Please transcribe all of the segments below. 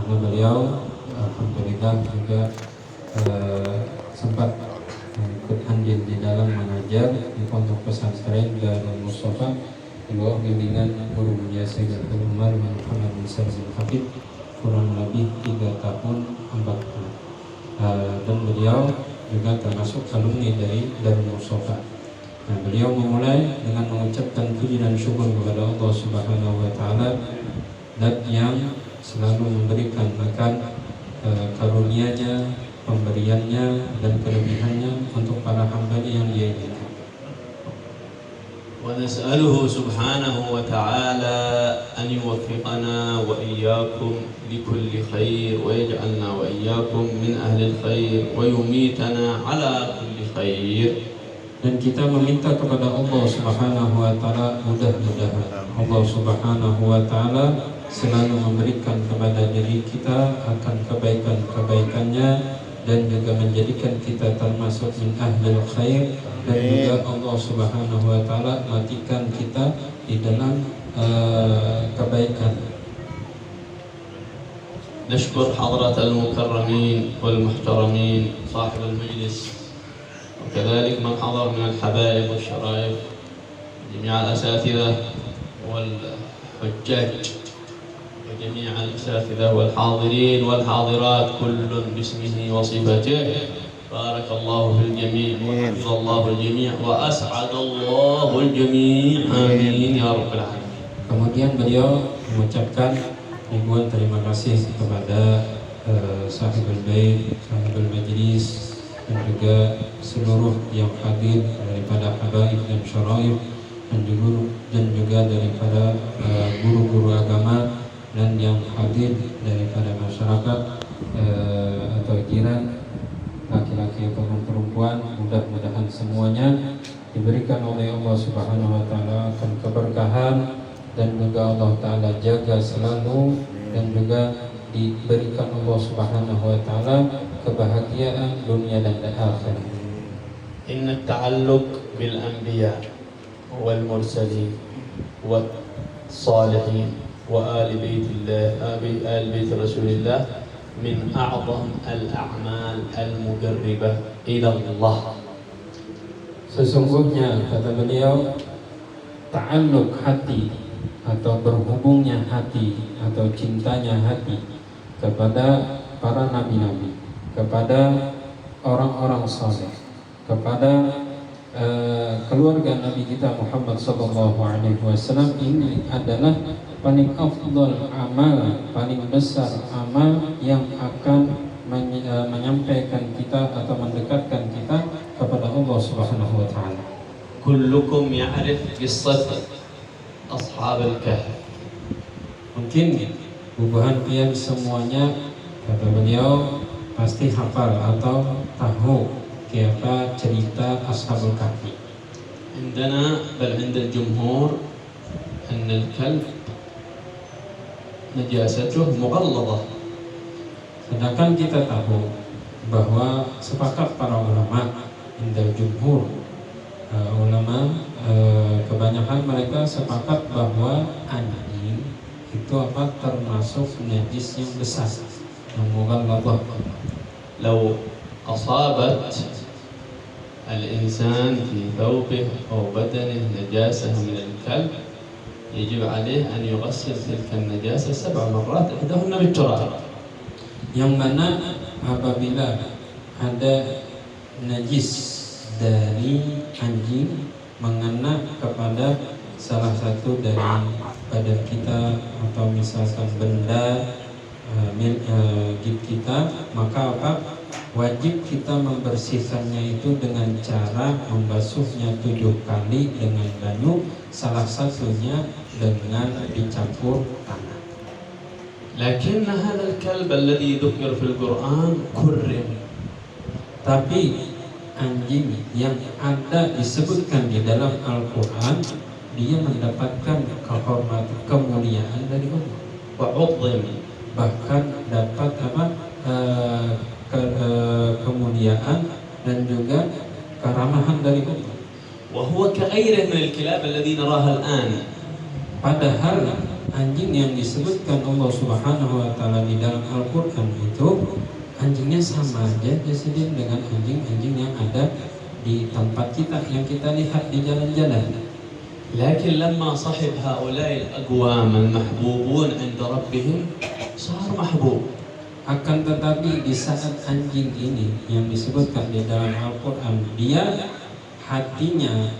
karena beliau alhamdulillah juga sempat ikut andil di dalam mengajar di pondok pesantren Darul Mustafa di bawah bimbingan guru mulia Sayyid Umar bin Muhammad bin Sa'id Al-Habib kurang lebih 3 tahun 4 bulan. Dan beliau juga termasuk alumni dari Darul Mustafa. Nah, beliau memulai dengan mengucapkan puji dan syukur kepada Allah Subhanahu wa taala dan yang selalu memberikan makan karunia-Nya, pemberiannya dan kelebihannya untuk para hamba yang Dia inginkan. ونسأله سبحانه وتعالى أن يوفقنا وإياكم لكل خير ويجعلنا وإياكم من أهل الخير ويميتنا على كل خير. Dan kita meminta kepada Allah Subhanahu wa taala, mudah-mudahan Allah Subhanahu wa taala selalu memberikan kepada diri kita akan kebaikan-kebaikannya dan juga menjadikan kita termasuk min ahlil khair, dan juga Allah Subhanahu wa taala matikan kita di dalam kebaikan. نشكر حضرة المكرمين والمحترمين صاحب المجلس وكذلك من حضر من الحبايب والشرايف جميع الأساتذة والحجاج وجميع الأساتذة والحاضرين والحاضرات كل باسمه وصفته. بارك الله في الجميع وحفظ الله الجميع وأسعد الله الجميع آمين يا رب العالمين. Kemudian beliau mengucapkan ribuan terima kasih kepada sahibul bait, sahibul majlis, dan juga seluruh yang hadir daripada habaib dan syaraif, dan juga daripada guru-guru agama dan yang hadir daripada masyarakat atau jiran, laki-laki ataupun perempuan. Mudah-mudahan semuanya diberikan oleh Allah Subhanahu wa taala akan keberkahan, dan juga Allah taala jaga selalu, dan juga diberikan Allah Subhanahu wa taala kebahagiaan dunia dan akhirat. Inna ta'alluq bil anbiya wal mursalin was salihin wa ali baitillah ali bait Rasulillah min a'zam al a'mal al muqarribah ila Allah. Sesungguhnya, kata beliau, ta'alluq hati atau berhubungnya hati atau cintanya hati kepada para nabi-nabi, kepada orang-orang saleh, kepada keluarga Nabi kita Muhammad sallallahu alaihi wasallam, ini adalah paling afdal amal, paling besar amal yang akan menyampaikan kita atau mendekatkan kita kepada Allah Subhanahu wa taala. Kullukum ya'rif qissat ashab al-kahf. Mungkin bubuhan pian semuanya, kata beliau, pasti hafal atau tahu apa cerita Ashabul Kahfi. عندنا بل عند الجمهور أن الكلب نجاسته مغلظة. Sedangkan kita tahu bahwa sepakat para ulama, indal jumhur, ulama kebanyakan mereka sepakat bahwa anjing itu apa termasuk najis yang besar, yang mughalladhah. لو أصابت الإنسان في ثوبه أو بدنه نجاسة من الكلب يجب عليه أن يغسل تلك النجاسة 7 مرات إحداهن بالتراب. Yang mana apabila ada najis dari anjing mengena kepada salah satu dari badan kita atau misalkan benda kita, maka apa? Wajib kita membersihkannya itu dengan cara membasuhnya 7 kali dengan banyu, salah satunya dengan dicampur tanah. لكن هذا الكلب الذي ذكر في القرآن كرم. Tapi anjing yang ada disebutkan di dalam Al-Quran, dia mendapatkan kehormatan, kemuliaan dari Allah. وعظم. Bahkan dapat apa? Kemuliaan dan juga keramahan dari Allah. وهو كغيره من الكلاب الذي نراها الآن. Padahal anjing yang disebutkan Allah Subhanahu wa taala di dalam Al-Qur'an itu anjingnya sama aja Presiden dengan anjing-anjing yang ada di tempat kita yang kita lihat di jalan-jalan. لكن لما صحب هؤلاء الأقوام المحبوبون عند ربهم صار محبوب. Akan tetapi di saat anjing ini yang disebutkan di dalam Al-Quran, dia hatinya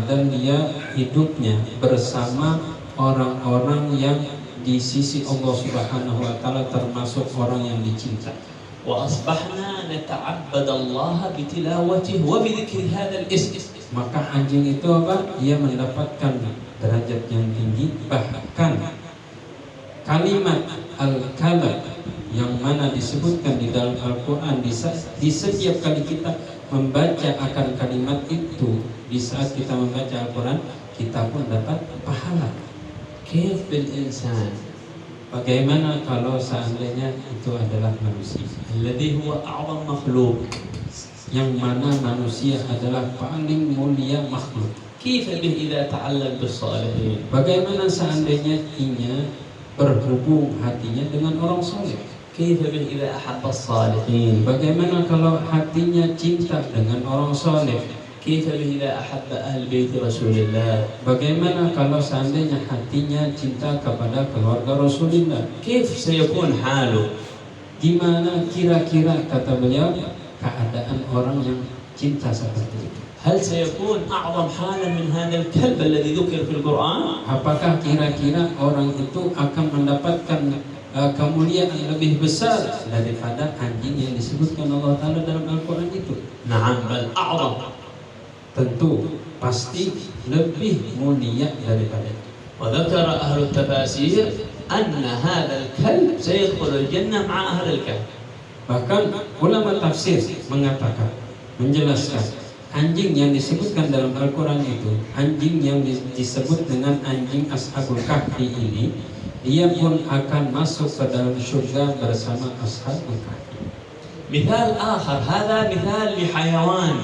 dan dia hidupnya bersama orang-orang yang di sisi Allah Subhanahu wa taala termasuk orang yang dicinta. وأصبحنا نتعبد الله بتلاوته وبذكر هذا الاسم. Maka anjing itu apa? Dia mendapatkan derajat yang tinggi, bahkan kalimat al-kalam yang mana disebutkan di dalam Al-Quran di setiap kali kita membaca akan kalimat itu, di saat kita membaca Al-Quran kita pun dapat pahala. كيف بالإنسان Bagaimana kalau seandainya itu adalah manusia, الذي هو أعظم مخلوق, yang mana manusia adalah paling mulia makhluk. كيف به إذا تعلق بالصالحين؟ Bagaimana seandainya inya berhubung hatinya dengan orang soleh? كيف به إذا أحب الصالحين؟ Bagaimana kalau hatinya cinta dengan orang soleh? كيف به إذا أحب أهل بيت رسول الله؟ Bagaimana kalau seandainya hatinya cinta kepada keluarga Rasulullah? كيف سيكون حاله؟ Gimana kira-kira kata beliau keadaan orang yang cinta seperti itu? هل سيكون أعظم حالا من هذا الكلب الذي ذكر في القرآن؟ Apakah kira-kira orang itu akan mendapatkan kemuliaan lebih besar daripada anjing yang disebutkan Allah Ta'ala dalam Al-Quran itu? نعم بل أعظم. Tentu pasti lebih mulia daripada itu. وذكر أهل التفاسير أن هذا الكلب سيدخل الجنة مع أهل الكهف. Bahkan ulama tafsir mengatakan, menjelaskan anjing yang disebutkan dalam Al-Quran itu, anjing yang disebut dengan anjing Ashabul Kahfi ini, dia pun akan masuk ke dalam surga bersama Ashabul Kahfi. مثال آخر, هذا مثال لحيوان.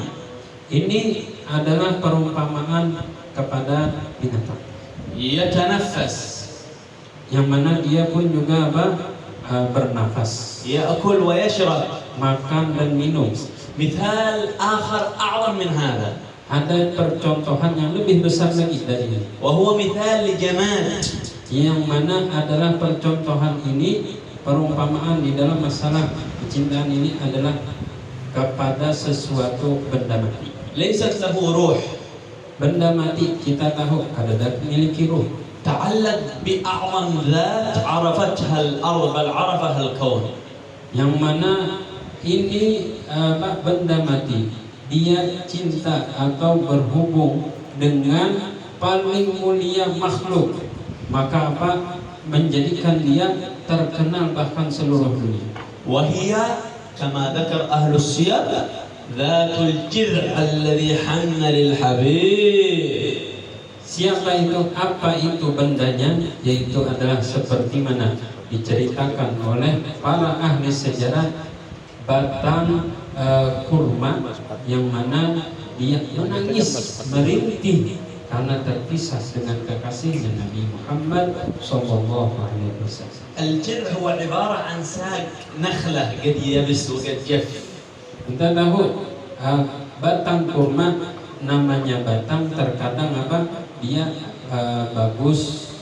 Ini adalah perumpamaan kepada binatang يتنفس, yang mana dia pun juga bernafas, يأكل ويشرب. makan dan minum. مثال آخر أعظم من هذا, Ada percontohan yang lebih besar lagi dari ini, وهو مثال لجمال. yang mana adalah percontohan ini, perumpamaan di dalam masalah kecintaan ini adalah kepada sesuatu benda mati. ليست له روح. Benda mati kita tahu kadang memiliki ruh. تعلق بأعظم ذات عرفتها الأرض بل عرفها الكون. Yang mana ini benda mati, dia cinta atau berhubung dengan paling mulia makhluk, maka menjadikan dia terkenal bahkan seluruh dunia. وهي كما ذكر أهل السير ذات الجذع الذي حن للحبيب. Siapa itu? Apa itu bendanya? Yaitu adalah seperti mana diceritakan oleh para ahli sejarah, batang kurma yang mana dia menangis merintih karena terpisah dengan kekasihnya Nabi Muhammad sallallahu alaihi wasallam. الجذع هو عبارة عن ساق نخلة قد يبس وقد جف. Kita tahu batang kurma namanya batang, terkadang dia bagus,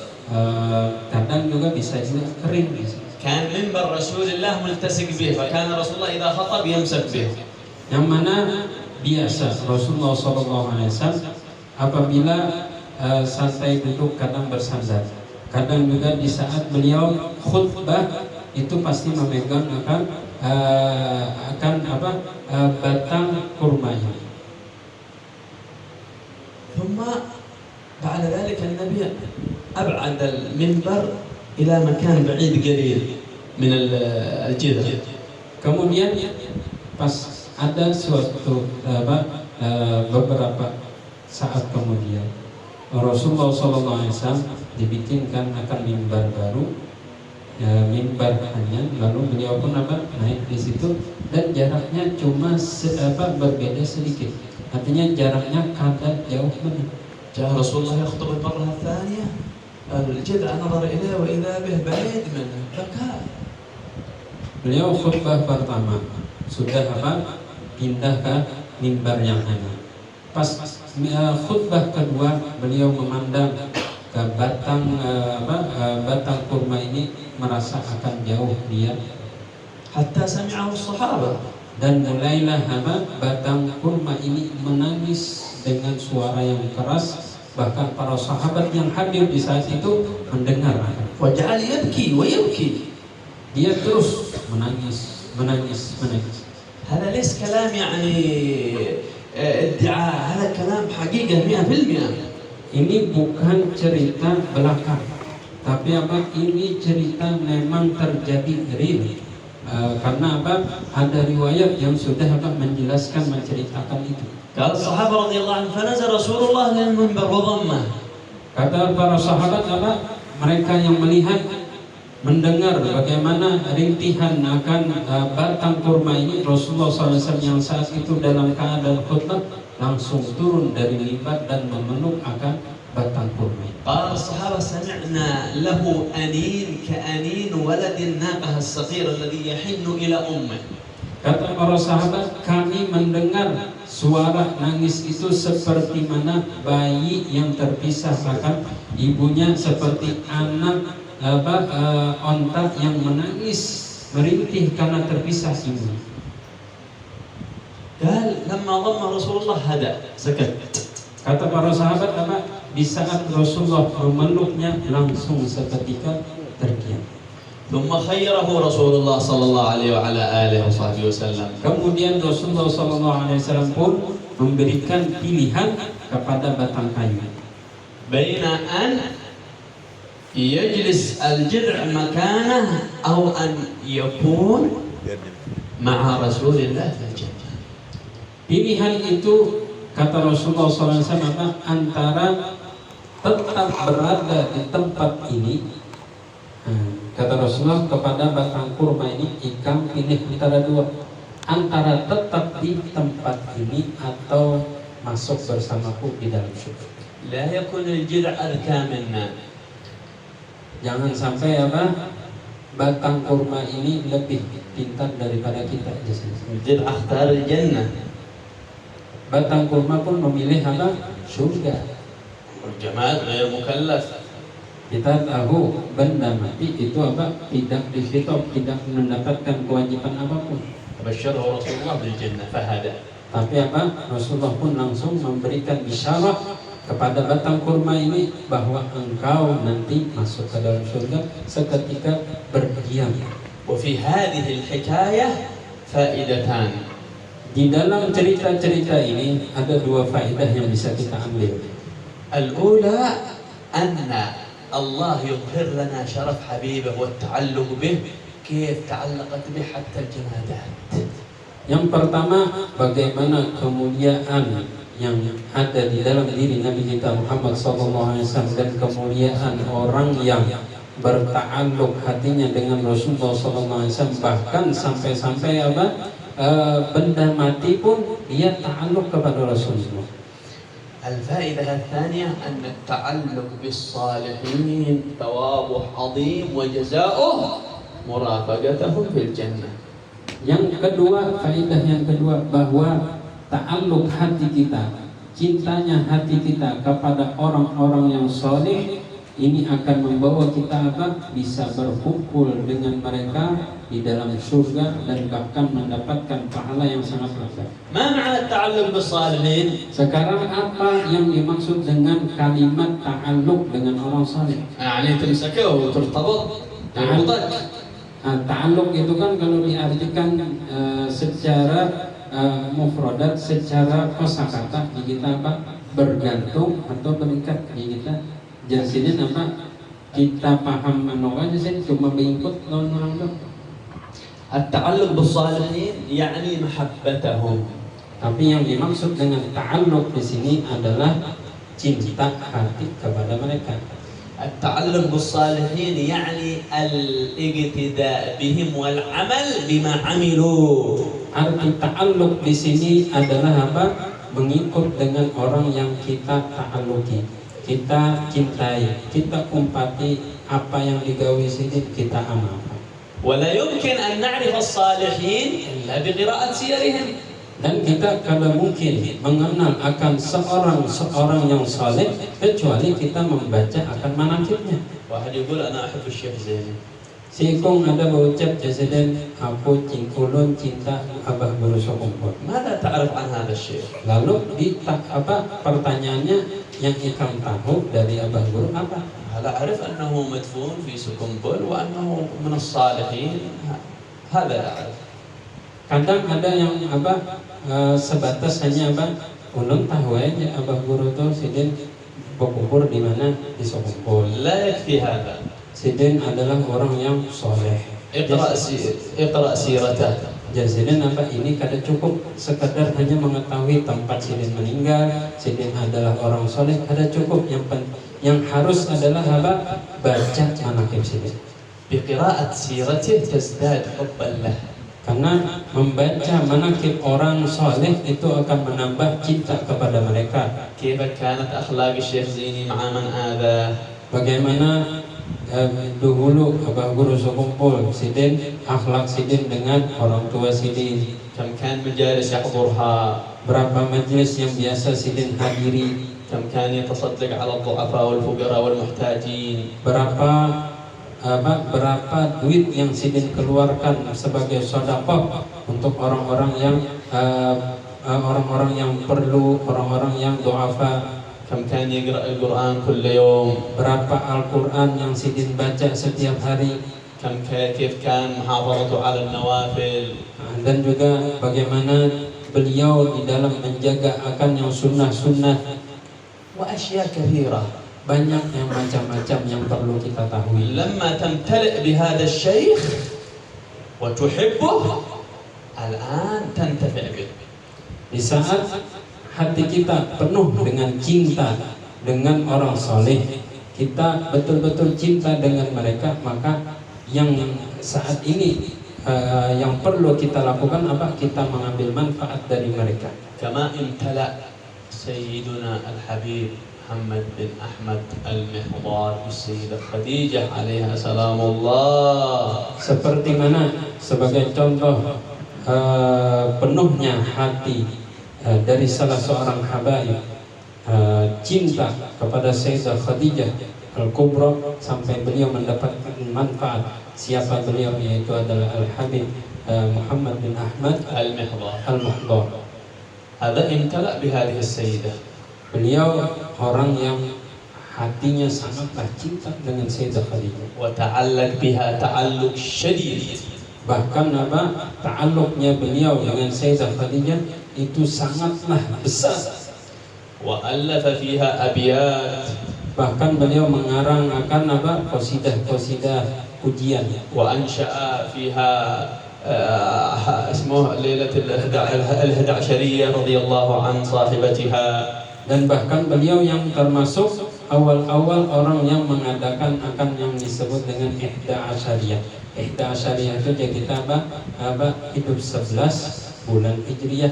kadang juga bisa kering. كان منبر رسول الله ملتصق به, فكان رسول الله إذا خطب يمسك به. Yang mana biasa Rasulullah SAW apabila santai duduk kadang bersandar, kadang juga di saat beliau khutbah itu pasti memegang batang kurma ini. ثم بعد ذلك النبي أبعد المنبر إلى مكان بعيد قليل من الجذع. Kemudian pas ada suatu beberapa saat kemudian Rasulullah SAW dibikinkan akan mimbar baru, mimbar hanya, lalu beliau pun naik di situ dan jaraknya cuma berbeda sedikit, artinya jaraknya kadar jauh benar. جاء رسول الله يخطب المرة الثانية الجذع نظر إليه وإذا به بعيد منه فبكى. Beliau khutbah pertama sudah apa? Pindah ke mimbar yang lain. Pas khutbah kedua beliau memandang ke batang batang kurma ini, merasa akan jauh dia. حتى سمعه الصحابة. Dan mulailah batang kurma ini menangis dengan suara yang keras, bahkan para sahabat yang hadir di saat itu mendengar. وجعل يبكي ويبكي. Dia terus menangis. هذا ليس كلام يعني ادعاء، هذا كلام حقيقة 100%. Ini bukan cerita belaka, tapi ini cerita memang terjadi real. Karena ada riwayat yang sudah menjelaskan, menceritakan itu. قال الصحابة رضي الله عنهم فنزل رسول الله للمنبر وضمه. Kata para sahabat mereka yang melihat, mendengar bagaimana rintihan akan batang kurma ini, Rasulullah SAW yang saat itu dalam keadaan khutbah langsung turun dari mimbar dan memeluk akan batang kurma. قال الصحابة سمعنا له أنين كأنين ولد الناقة الصغير الذي يحن إلى أمه. Kata para sahabat, kami mendengar suara nangis itu seperti mana bayi yang terpisah akan ibunya, seperti anak onta yang menangis merintih karena terpisah ibunya. قال لما ضم رسول الله هدأ سكت. Kata para sahabat di saat Rasulullah memeluknya langsung seketika terdiam. ثم خيره رسول الله صلى الله عليه وعلى آله وصحبه وسلم. Kemudian Rasulullah SAW pun memberikan pilihan kepada batang kayu. بين أن يجلس الجذع مكانه أو أن يكون مع رسول الله في الجنة. Pilihan itu kata Rasulullah SAW antara tetap berada di tempat ini. Kata Rasulullah kepada batang kurma ini, ikam pilih antara dua, antara tetap di tempat ini atau masuk bersamaku di dalam surga. لا يكون الجذع أذكى منا. Jangan sampai batang kurma ini lebih pintar daripada kita. الجذع اختار الجنة. Batang kurma pun memilih surga. والجمال غير مكلف. Kita tahu benda mati itu tidak difitop, tidak mendapatkan kewajiban apapun. فبشره رسول الله بالجنة فهدى. Tapi Rasulullah pun langsung memberikan isyarat kepada batang kurma ini bahwa engkau nanti masuk ke dalam surga seketika berdiam. وفي هذه الحكاية فائدتان. Di dalam cerita-cerita ini ada dua faedah yang bisa kita ambil. الأولى أن الله يظهر لنا شرف حبيبه والتعلق به، كيف تعلقت به حتى الجمادات. Yang pertama, bagaimana kemuliaan yang ada di dalam diri Nabi kita Muhammad SAW dan kemuliaan orang yang berta'alluq hatinya dengan Rasulullah SAW, bahkan sampai-sampai benda mati pun dia ta'alluq kepada Rasulullah. الفائدة الثانية أن التعلق بالصالحين ثوابه عظيم وجزاؤه مرافقتهم في الجنة. Yang kedua, faedah yang kedua, bahwa ta'alluq hati kita, cintanya hati kita kepada orang-orang yang soleh ini akan membawa kita bisa berkumpul dengan mereka di dalam surga dan bahkan mendapatkan pahala yang sangat besar. ما معنى التعلق بالصالحين؟ Sekarang apa yang dimaksud dengan kalimat ta'alluq dengan orang saleh? يعني تمسكه وترتبط يربطك. Ta'alluq itu kan kalau diartikan secara mufradat, secara kosakata di kita bergantung atau berikat di kita. Jadi kita paham aja sih cuma mengikut orang itu. التعلق بالصالحين يعني محبتهم. Tapi yang dimaksud dengan ta'alluq di sini adalah cinta hati kepada mereka. التعلق بالصالحين يعني الاقتداء بهم والعمل بما عملوا. Arti ta'alluq di sini adalah mengikut dengan orang yang kita ta'alluqi. kita cintai, kita umpati apa yang digawe sidin kita amalkan. ولا يمكن أن نعرف الصالحين إلا بقراءة سيرهم. Dan kita kada mungkin mengenal akan seorang yang saleh kecuali kita membaca akan manaqibnya. واحد يقول أنا أحب الشيخ زيني. Si Kong ada berucap presiden, aku ulun cinta Abah Guru Sokumpul. ماذا تعرف عن هذا الشيخ؟ Lalu pertanyaannya yang ikam tahu dari Abah Guru apa? هلا أعرف أنه مدفون في سكنبل وأنه من الصالحين. هذا أعرف. Kadang ada yang sebatas hanya ulun tahu aja Abah Guru tuh sidin berkubur di mana di Sokumpul. لا يكفي هذا. Sidin adalah orang yang soleh. اقرأ سيرته. Sidin ini kada cukup sekadar hanya mengetahui tempat sidin meninggal, sidin adalah orang soleh, kada cukup. Yang harus adalah baca manaqib sidin. بقراءة سيرته تزداد حبا له. Karena membaca manaqib orang soleh itu akan menambah cinta kepada mereka. كيف كانت أخلاق الشيخ زيني مع من آذاه؟ Bagaimana dahulu Abah Guru Sokumpul sidin, akhlak sidin dengan orang tua sidin. كم كان مجالس يحضرها؟ Berapa majelis yang biasa sidin hadiri? كم كان يتصدق على الضعفاء والفقراء والمحتاجين؟ Berapa duit yang sidin keluarkan sebagai sedekah untuk orang-orang yang perlu, orang-orang yang duafa. كم كان يقرأ القرآن كل يوم؟ Berapa Al-Quran yang sidin baca setiap hari? كيف كان محافظته على النوافل؟ Dan juga bagaimana beliau di dalam menjaga akan yang sunnah-sunnah. وأشياء كثيرة. Banyak yang macam-macam yang perlu kita tahu. لما تمتلئ بهذا الشيخ وتحبه الآن تنتفع به. Di saat hati kita penuh dengan cinta dengan orang soleh, kita betul-betul cinta dengan mereka, maka yang saat ini yang perlu kita lakukan kita mengambil manfaat dari mereka. كما امتلأ سيدنا الحبيب محمد بن أحمد المحضار بالسيدة خديجة عليها سلام الله. Seperti mana sebagai contoh penuhnya hati dari salah seorang habaib cinta kepada Sayyidah Khadijah Al-Kubra sampai beliau mendapatkan manfaat. Siapa beliau? Yaitu adalah Al-Habib Muhammad bin Ahmad Al-Muhdar. هذا امتلأ بهذه السيدة. Beliau orang yang hatinya sangatlah cinta dengan Sayyidah Khadijah. وتعلق بها تعلق شديد. Bahkan ta'alluqnya beliau dengan Sayyidah Khadijah itu sangatlah besar. وألف فيها أبيات. Bahkan beliau mengarang akan qasidah-qasidah pujian. وأنشأ فيها اسمه ليلة ال11 رضي الله عن صاحبتها. Dan bahkan beliau yang termasuk awal-awal orang yang mengadakan akan yang disebut dengan Ihda Asyariyah. Ihda Asyariyah itu kita hidup 11 bulan Hijriyah.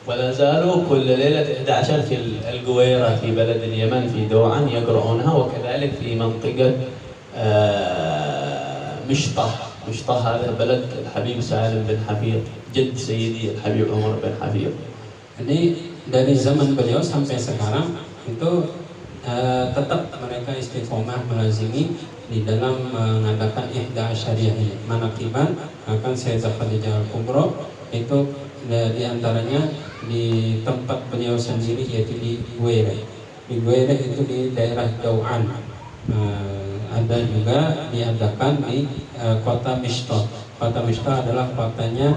ولا زالوا كل ليلة 11 في الجويرة في بلد اليمن في دوعا يقرؤونها، وكذلك في منطقة مشطة. مشطة هذا بلد الحبيب سالم بن حفيظ جد سيدي الحبيب عمر بن حفيظ. Jadi dari zaman beliau sampai sekarang itu tetap mereka istiqomah melazimi di dalam mengadakan Ihda Asyariyah ini. Manaqiban akan Sayyidah Khadijah Al-Kubra itu di antaranya di tempat beliau sendiri yaitu di Guere. Di Guere itu di daerah Dau'an. Ada juga diadakan di kota Mishtah. Kota Mishtah adalah kotanya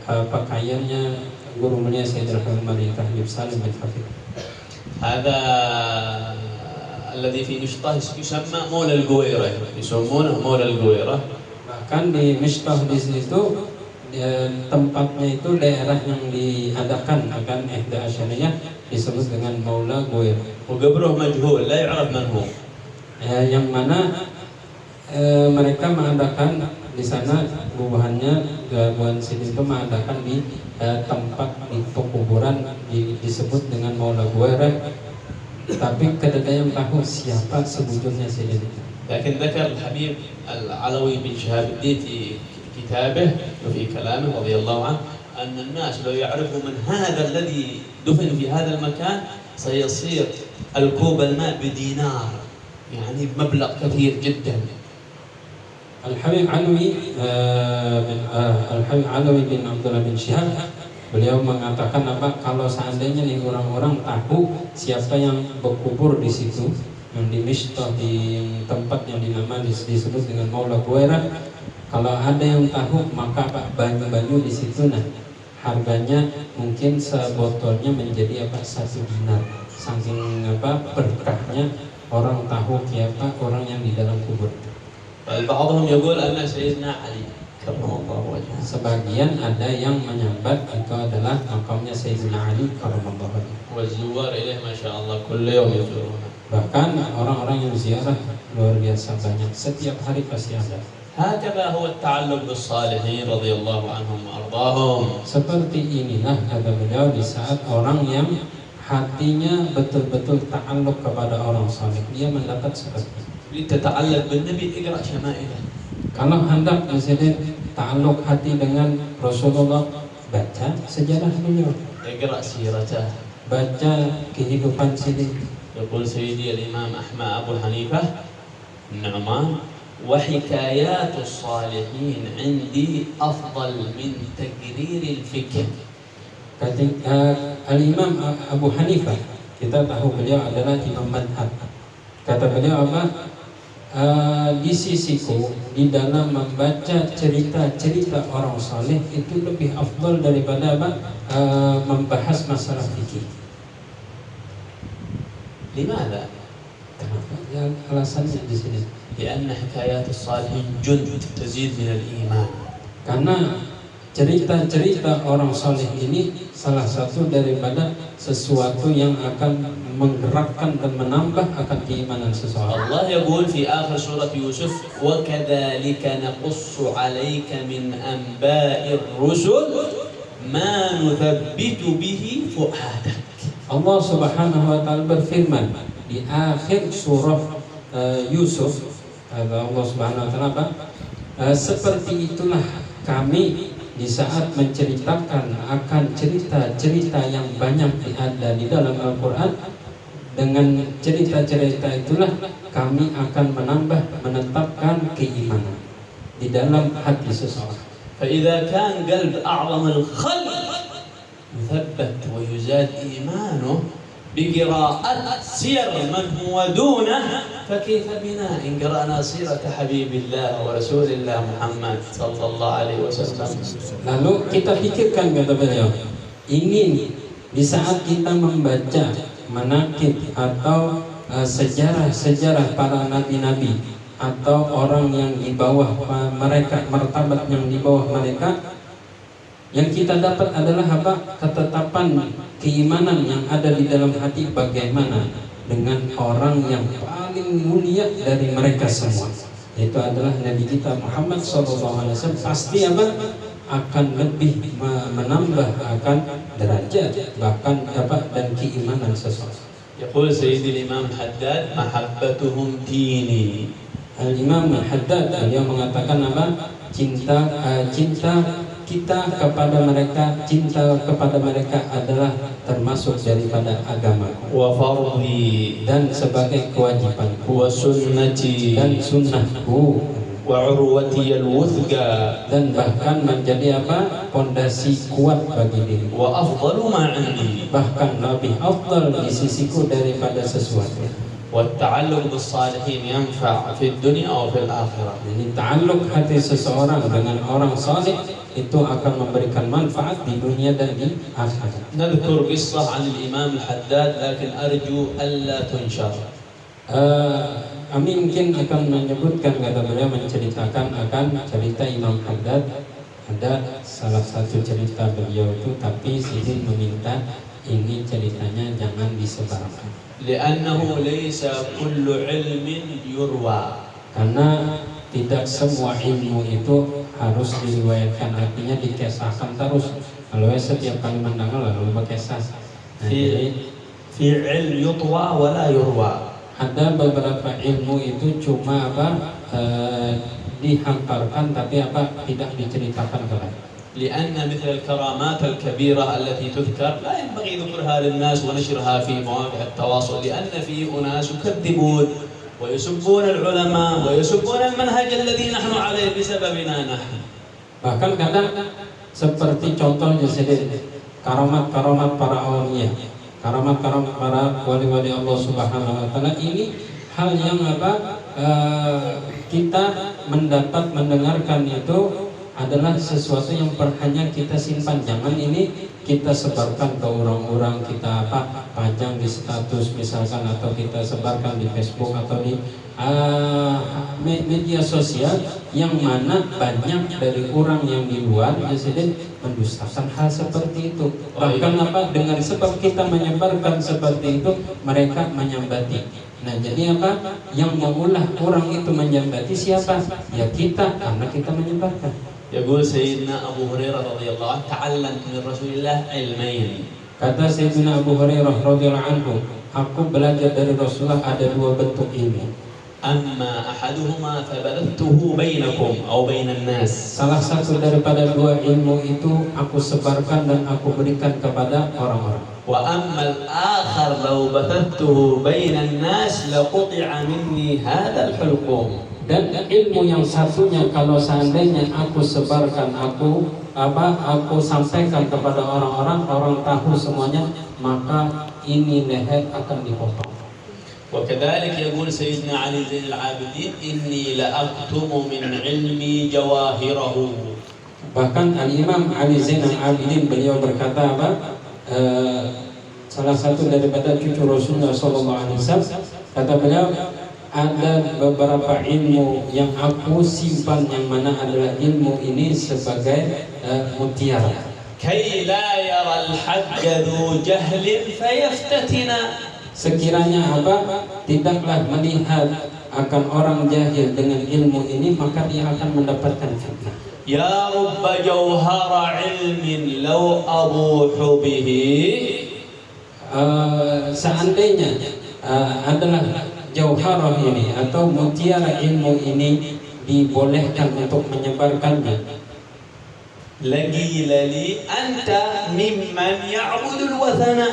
pakaiannya guru mulia Sayyidul Hamid Tahlib Salim bin Hafid. هذا الذي في مشطة يسمى مولى الجويرة، يسمونه مولى الجويرة. Bahkan di Mishtah di situ tempatnya itu daerah yang diadakan akan Ihda Asyariyah disebut dengan Maula Guir. وقبره مجهول لا يعرف من هو. Yang mana mereka mengadakan di sana bubahannya Buan Sidin itu mengadakan di tempat di pekuburan disebut dengan Maula Guir. Tapi kedai yang tahu siapa sebetulnya Sayyidina. لكن ذكر الحبيب العلوي بن شهاب الدين في كتابه وفي كلامه رضي الله عنه أن الناس لو يعرفوا من هذا الذي دفن في هذا المكان سيصير الكوب الماء بدينار، يعني بمبلغ كثير جدا. Al-Habib Alawi bin Abdullah bin Syihab, beliau mengatakan apa, kalau seandainya nih orang-orang tahu siapa yang berkubur di situ, yang di Mishtah, di tempat yang disebut dengan Maula Buairah, kalau ada yang tahu maka banyu-banyu di situ, nah harganya mungkin sebotolnya menjadi 1 dinar, saking berkahnya orang tahu siapa orang yang di dalam kubur. بعضهم يقول أن سيدنا علي كرم الله وجهه. Sebagian ada yang menyambat itu adalah makamnya Sayyidina Ali karramallahu wajhahu. والزوار إليه ما شاء الله كل يوم يزورونه. Bahkan orang-orang yang ziarah luar biasa banyak, setiap hari pasti ada. هكذا هو التعلق بالصالحين رضي الله عنهم وأرضاهم. Seperti inilah kata beliau, di saat orang yang hatinya betul-betul ta'alluq kepada orang saleh, dia mendapat seperti itu. تتعلق بالنبي اقرأ شمائله. Kalau hendak misalnya ta'alluq hati dengan Rasulullah, baca sejarah beliau, اقرأ سيرته. baca kehidupan sini. يقول سيدي الإمام أحمد أبو حنيفة النعمان: وحكايات الصالحين عندي أفضل من تقرير الفكر. Al-Imam Abu Hanifah, kita tahu beliau adalah imam madhab. Kata beliau apa? Di sisiku, di dalam membaca cerita-cerita orang saleh itu lebih afdal daripada membahas masalah fikih. لماذا؟ Kenapa? Ya, alasannya di sini. لأن حكايات الصالحين جند تزيد من الإيمان. Karena cerita-cerita orang saleh ini salah satu daripada sesuatu yang akan menggerakkan dan menambah akan keimanan seseorang. Allah يقول في آخر سورة يوسف: وكذلك نقص عليك من أنباء الرسل ما نثبت به فؤادك. Allah Subhanahu wa taala berfirman di akhir surah Yusuf, kata Allah Subhanahu wa taala seperti itulah kami di saat menceritakan akan cerita-cerita yang banyak ada di dalam Al-Quran. Dengan cerita-cerita itulah kami akan menetapkan keimanan di dalam hati seseorang. فإذا كان قلب أعظم الخلق يثبت ويزاد إيمانه بقراءة سير من هو دونه، فكيف بنا إن قرأنا سيرة حبيب الله ورسول الله محمد صلى الله عليه وسلم. Lalu kita pikirkan, kata beliau, ingin di saat kita membaca manaqib atau sejarah-sejarah para nabi-nabi atau orang yang di bawah mereka, martabat yang di bawah mereka, yang kita dapat adalah apa? Ketetapan keimanan yang ada di dalam hati bagaimana dengan orang yang paling mulia dari mereka semua, yaitu adalah Nabi kita Muhammad SAW. Pasti apa? Akan lebih menambah akan derajat bahkan dan keimanan seseorang. يقول سيدي الإمام حداد: محبتهم ديني. Al-Imam Al-Haddad beliau mengatakan apa? Cinta kita kepada mereka, cinta kepada mereka adalah termasuk daripada agama وفرضي dan sebagai kewajiban وسنتي dan sunnahku وعروتي الوثقى dan bahkan menjadi apa? Pondasi kuat bagi diri, وأفضل ما عندي. bahkan lebih afdal di sisiku daripada sesuatu. والتعلق بالصالحين ينفع في الدنيا وفي الآخرة. Jadi ta'alluq hati seseorang dengan orang saleh itu akan memberikan manfaat di dunia dan di akhirat. نذكر قصة عن الإمام الحداد لكن أرجو ألا تنشر. Kami mungkin akan menyebutkan, kata beliau, menceritakan akan cerita Imam Haddad. Ada salah satu cerita beliau itu, tapi Sidin meminta ini ceritanya jangan disebarkan. لأنه ليس كل علم يروى. Karena tidak semua ilmu itu harus diriwayatkan, artinya dikesahkan terus. Kalau setiap kali mendengar lalu berkesah. Nah, jadi في علم يطوى ولا يروى. Ada beberapa ilmu itu cuma dihantarkan tapi tidak diceritakan kelak. لأن مثل الكرامات الكبيرة التي تذكر لا ينبغي ذكرها للناس ونشرها في مواقع التواصل، لأن في أناس يكذبون ويسبون العلماء ويسبون المنهج الذي نحن عليه بسببنا نحن. Bahkan kadang seperti contohnya sendiri karamat-karamat para awliya, karamat-karamat para wali-wali Allah Subhanahu wa taala, ini hal yang kita mendengarkan itu adalah sesuatu yang hanya kita simpan. Jangan ini kita sebarkan ke orang-orang, kita pajang di status misalkan, atau kita sebarkan di Facebook atau di media sosial, yang mana banyak dari orang yang di luar jadi mendustakan hal seperti itu. Bahkan dengan sebab kita menyebarkan seperti itu, mereka menyambati. Nah, jadi yang mengulah orang itu menyambati siapa? Ya kita, karena kita menyebarkan. يقول سيدنا أبو هريرة رضي الله عنه تعلمت من رسول الله علمين. Kata Sayyidina Abu Hurairah radhiyallahu anhu, aku belajar dari Rasulullah ada dua bentuk ilmu. أما أحدهما فبثته بينكم أو بين الناس. Salah satu daripada dua ilmu itu aku sebarkan dan aku berikan kepada orang-orang. وأما الآخر لو بثته بين الناس لقطع مني هذا الحلقوم. Dan ilmu yang satunya kalau seandainya aku sebarkan, aku sampaikan kepada orang-orang, orang tahu semuanya, maka ini leher akan dipotong. وكذلك يقول سيدنا علي زين العابدين إني لأكتم من علمي جواهره. Bahkan Al-Imam Ali Zain Al-Abidin beliau berkata salah satu daripada cucu Rasulullah SAW, kata beliau, ada beberapa ilmu yang aku simpan, yang mana adalah ilmu ini sebagai mutiara. كي لا يرى الحج ذو جهل فيفتتنا. Sekiranya tidaklah melihat akan orang jahil dengan ilmu ini, maka dia akan mendapatkan fitnah. Ya رب جوهر علم لو أبوح به. Seandainya adalah jauharah ini atau mutiara ilmu ini dibolehkan untuk menyebarkannya, laqila li anta mimman ya'budul wathana,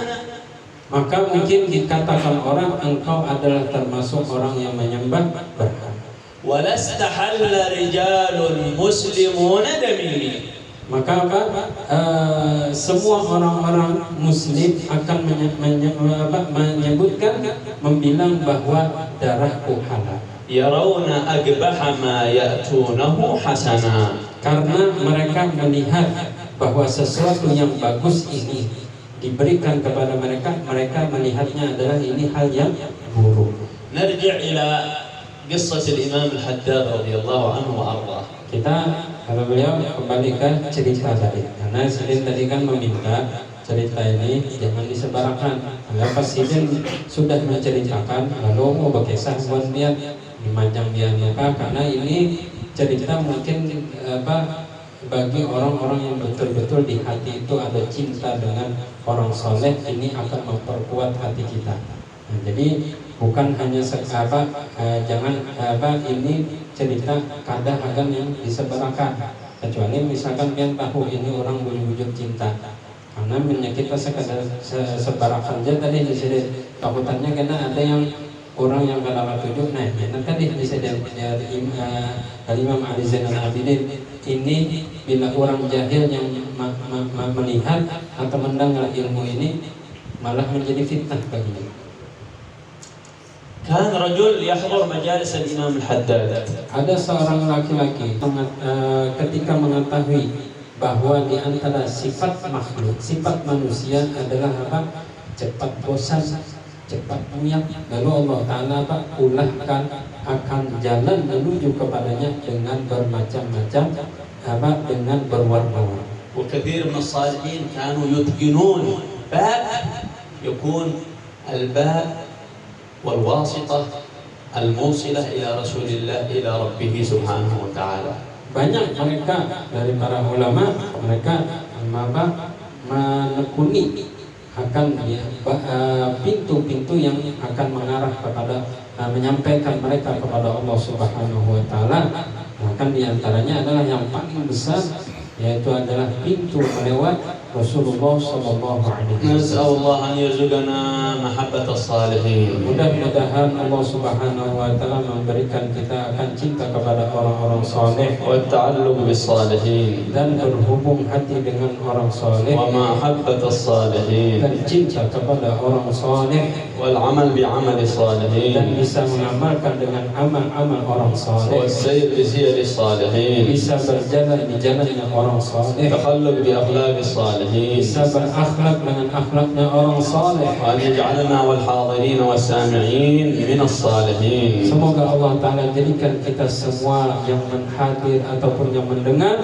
maka mungkin dikatakan orang engkau adalah termasuk orang yang menyembah berhala. Walasta halla rijalun muslimuna damini. Maka semua orang-orang muslim akan menyebutkan, membilang bahwa darahku halal. Yarawna agbaha ma ya'tunahu hasana. Karena mereka melihat bahwa sesuatu yang bagus ini diberikan kepada mereka, mereka melihatnya adalah ini hal yang buruk. Narji' ila qissat al-Imam al-Haddad radhiyallahu anhu wa ardhah. Kita kalau beliau kembalikan cerita tadi, karena Sidin tadi kan meminta cerita ini jangan disebarkan. Kalau pas Sidin sudah menceritakan, lalu mau berkisah buat dia dimajang dia muka, karena ini cerita mungkin bagi orang-orang yang betul-betul di hati itu ada cinta dengan orang soleh, ini akan memperkuat hati kita. Nah, jadi bukan hanya jangan ini cerita kadang-kadang yang disebarkan, kecuali misalkan yang tahu ini orang wujud cinta, karena kita sekadar sebarkan saja tadi di sini takutannya karena ada yang orang yang kadang tujuh. Nah tadi bisa dari Imam Ali Zain Al-Abidin ini, bila orang jahil yang melihat atau mendengar ilmu ini malah menjadi fitnah baginya. Kan rajul yahdhur majalis al-Imam al-Haddad. Ada seorang laki-laki ketika mengetahui bahwa di antara sifat makhluk, sifat manusia adalah cepat bosan, cepat muak. Lalu Allah Ta'ala ulahkan akan jalan menuju kepadanya dengan bermacam-macam dengan berwarna-warni. Wa katsir min as-salihin kanu yutqinun bab yakun al-bab والواسطة الموصلة إلى رسول الله إلى ربه سبحانه وتعالى. Banyak mereka dari para ulama, mereka menekuni akan pintu-pintu yang akan mengarah kepada menyampaikan mereka kepada Allah Subhanahu wa taala. Bahkan diantaranya adalah yang paling besar, yaitu adalah pintu melewat Rasulullah sallallahu alaihi wasallam. Nasallallahu an yarzuqana mahabbatas salihin. Mudah-mudahan Allah Subhanahu wa taala memberikan kita akan cinta kepada orang-orang saleh Wa ta'alluq bis salihin. dan berhubung hati dengan orang saleh Wa mahabbatas salihin. dan cinta kepada orang saleh Wal amal bi amali dan salihin. bisa mengamalkan dengan amal-amal orang saleh, Was sayr bi siyari salihin. bisa berjalan di jalannya orang saleh, Takhalluq bi akhlaqis salihin. bisa berakhlak dengan akhlaknya orang saleh. Wa an yaj'alna wal hadirin was sami'in minas salihin. Semoga Allah Ta'ala jadikan kita semua yang menhadir ataupun yang mendengar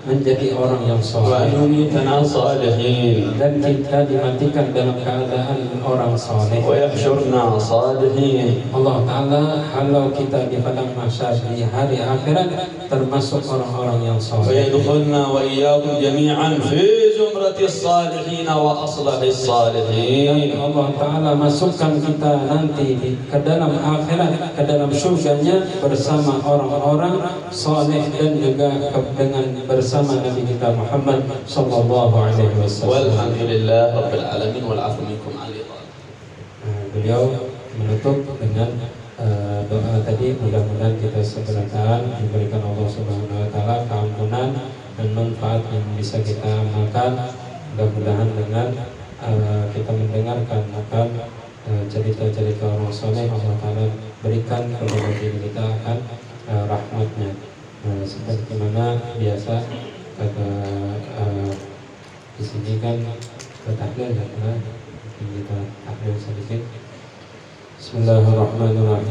menjadi orang yang Wa saleh, an yumitana salihin. dan kita dimatikan dalam keadaan orang saleh. Wa yahsyurna salihin. Allah Ta'ala halau kita di padang mahsyar di hari akhirat termasuk orang-orang yang Wa saleh. yadkhulna wa iyyakum jami'an fi zumratis salihin wa aslahis salihin. Dan Allah Ta'ala masukkan kita nanti ke dalam akhirat, ke dalam surganya bersama orang-orang saleh dan juga dengan bersama Nabi kita Muhammad sallallahu alaihi wasallam. Walhamdulillah rabbil alamin wal afu minkum ali. Beliau menutup dengan doa tadi, mudah-mudahan kita segera diberikan Allah Subhanahu wa taala keampunan dan manfaat yang bisa kita amalkan. Mudah-mudahan dengan kita mendengarkan akan cerita-cerita orang soleh, Allah Ta'ala berikan kepada diri kita akan rahmatnya. Seperti mana biasa kata di sini kan tahlil ya, kita tahlil sedikit. Bismillahirrahmanirrahim.